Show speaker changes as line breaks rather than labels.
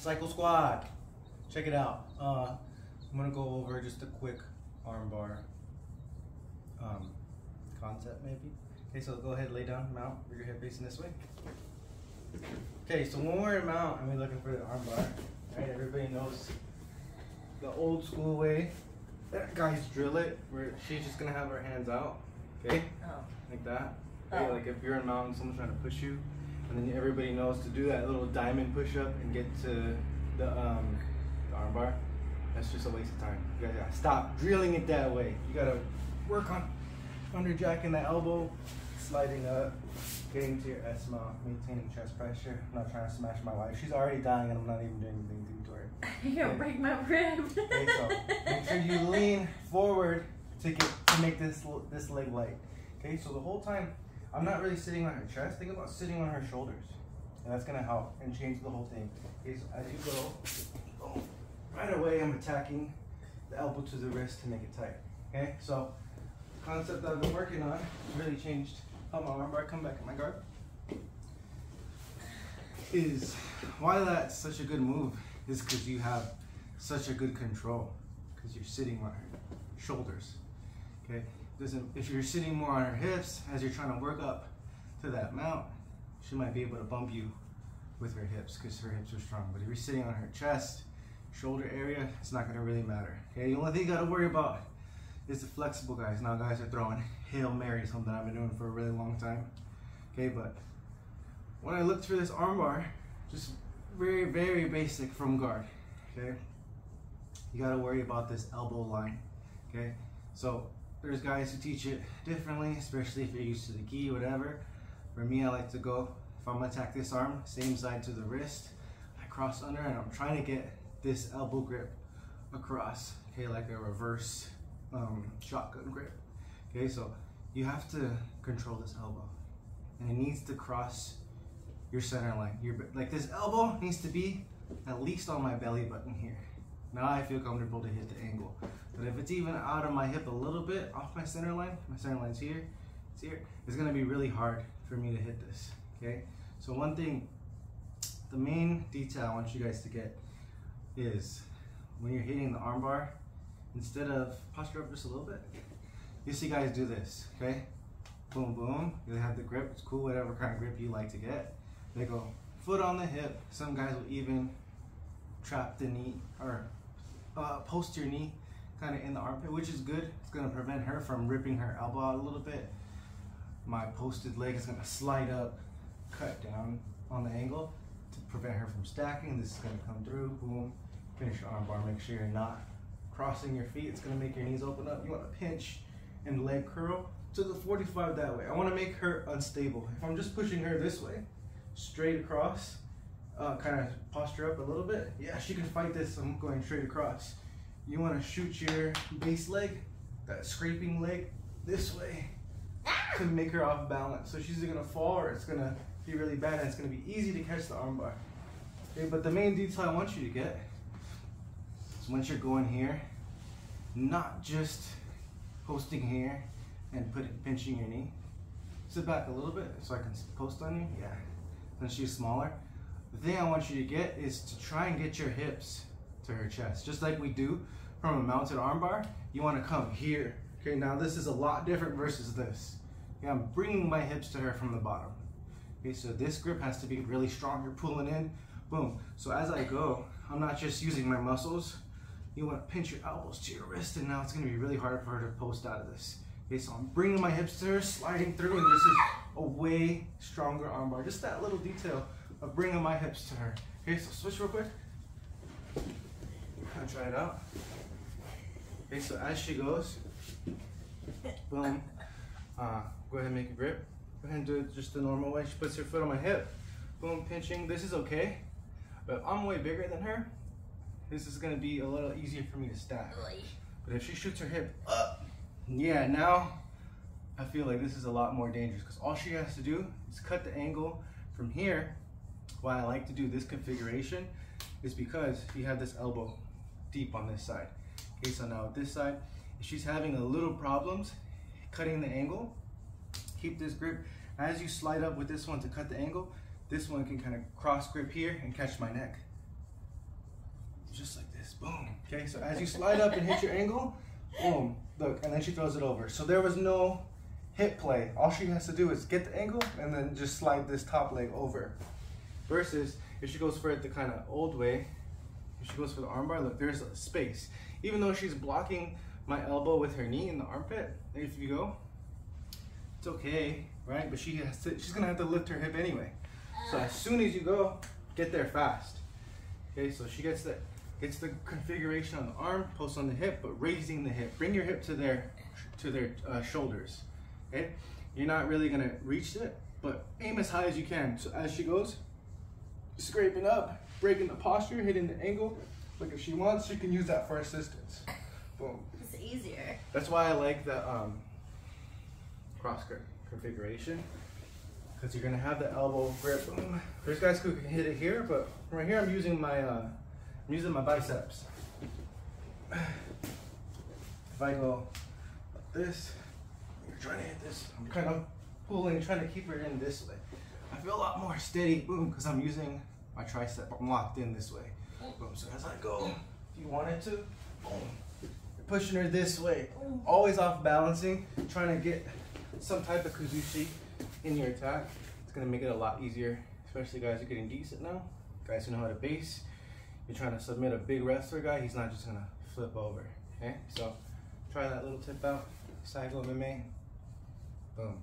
Saikou squad. Check it out. I'm gonna go over just a quick armbar concept maybe. Okay, so go ahead, lay down, mount, bring your head facing this way. Okay, so when we're in mount and we're looking for the armbar, right? Everybody knows the old school way that guys drill it, where she's just gonna have her hands out, okay? Like that. Okay, like if you're in mount and someone's trying to push you, and then everybody knows to do that little diamond push up and get to the armbar. That's just a waste of time. You gotta stop drilling it that way. You gotta work on underjacking the elbow, sliding up, getting to your S mount, maintaining chest pressure. I'm not trying to smash my wife. She's already dying and I'm not even doing anything to her.
You're gonna break my rib.
Okay, so make sure you lean forward to make this leg light. Okay, so the whole time I'm not really sitting on her chest. Think about sitting on her shoulders, and that's gonna help and change the whole thing. Okay, so as you go, right away I'm attacking the elbow to the wrist to make it tight. Okay, so the concept that I've been working on really changed how my armbar come back in my guard. Is why that's such a good move is because you have such a good control because you're sitting on her shoulders. Okay, if you're sitting more on her hips as you're trying to work up to that mount, she might be able to bump you with her hips because her hips are strong. But if you're sitting on her chest, shoulder area, it's not going to really matter. Okay, the only thing you got to worry about is the flexible guys. Now guys are throwing Hail Mary, something I've been doing for a really long time. Okay, but when I looked for this armbar, just very, very basic from guard. Okay, you got to worry about this elbow line. Okay, so there's guys who teach it differently, especially if you're used to the gi, whatever. For me, I like to go, if I'm gonna attack this arm, same side to the wrist, I cross under and I'm trying to get this elbow grip across, okay, like a reverse shotgun grip. Okay, so you have to control this elbow and it needs to cross your center line. Like this elbow needs to be at least on my belly button here. Now I feel comfortable to hit the angle. But if it's even out of my hip a little bit, off my center line's here, it's here, it's gonna be really hard for me to hit this, okay? So one thing, the main detail I want you guys to get is when you're hitting the armbar, instead of posture up just a little bit, you see guys do this, okay? Boom, boom, they have the grip, it's cool, whatever kind of grip you like to get. They go foot on the hip, some guys will even trap the knee, or post your knee kind of in the armpit, which is good. It's going to prevent her from ripping her elbow out a little bit. My posted leg is going to slide up, cut down on the angle to prevent her from stacking. This is going to come through, boom, finish your armbar. Make sure you're not crossing your feet. It's going to make your knees open up. You want to pinch and leg curl to the 45 that way. I want to make her unstable. If I'm just pushing her this way, straight across, kind of posture up a little bit, yeah, she can fight this. I'm going straight across. You want to shoot your base leg, that scraping leg, this way to make her off balance. So she's either going to fall or it's going to be really bad and it's going to be easy to catch the armbar. Okay, but the main detail I want you to get is once you're going here, not just posting here and pinching your knee. Sit back a little bit so I can post on you. Yeah, then she's smaller. The thing I want you to get is to try and get your hips to her chest, just like we do from a mounted armbar. You want to come here. Okay, now this is a lot different versus this. Okay, I'm bringing my hips to her from the bottom. Okay, so this grip has to be really strong. You're pulling in, boom. So as I go, I'm not just using my muscles. You want to pinch your elbows to your wrist, and now it's going to be really hard for her to post out of this. Okay, so I'm bringing my hips to her, sliding through, and this is a way stronger armbar. Just that little detail of bringing my hips to her. Okay, so switch real quick. I'll try it out. Okay, so as she goes, boom, go ahead and make a grip. Go ahead and do it just the normal way. She puts her foot on my hip, boom, pinching. This is okay, but if I'm way bigger than her, this is gonna be a little easier for me to stack. But if she shoots her hip up, yeah, now I feel like this is a lot more dangerous because all she has to do is cut the angle from here. Why I like to do this configuration is because you have this elbow deep on this side. Okay, so now this side, if she's having a little problems cutting the angle, keep this grip. As you slide up with this one to cut the angle, this one can kind of cross grip here and catch my neck. Okay, so as you slide up and hit your angle, boom, look, and then she throws it over. So there was no hip play. All she has to do is get the angle and then just slide this top leg over. Versus if she goes for it the kind of old way, if she goes for the armbar, look, there's a space. Even though she's blocking my elbow with her knee in the armpit, if you go, it's okay, right? But she's gonna have to lift her hip anyway. So as soon as you go, get there fast. Okay, so she gets the configuration on the arm, post on the hip, but raising the hip. Bring your hip to their shoulders. Okay, you're not really gonna reach it, but aim as high as you can. So as she goes, scraping up, breaking the posture, hitting the angle. Like if she wants, she can use that for assistance. Boom.
It's easier.
That's why I like the cross configuration, because you're gonna have the elbow grip. Boom. There's guys who can hit it here, but right here I'm using my biceps. If I go like this, you're trying to hit this. I'm kind of pulling, trying to keep her in this way. I feel a lot more steady, boom, because I'm using my tricep. I'm locked in this way. Boom. So as I go, if you wanted to, boom. You're pushing her this way. Always off balancing, trying to get some type of kuzushi in your attack. It's gonna make it a lot easier, especially guys who are getting decent now. Guys who know how to base. You're trying to submit a big wrestler guy, he's not just gonna flip over. Okay, so try that little tip out. Saikou MMA. Boom.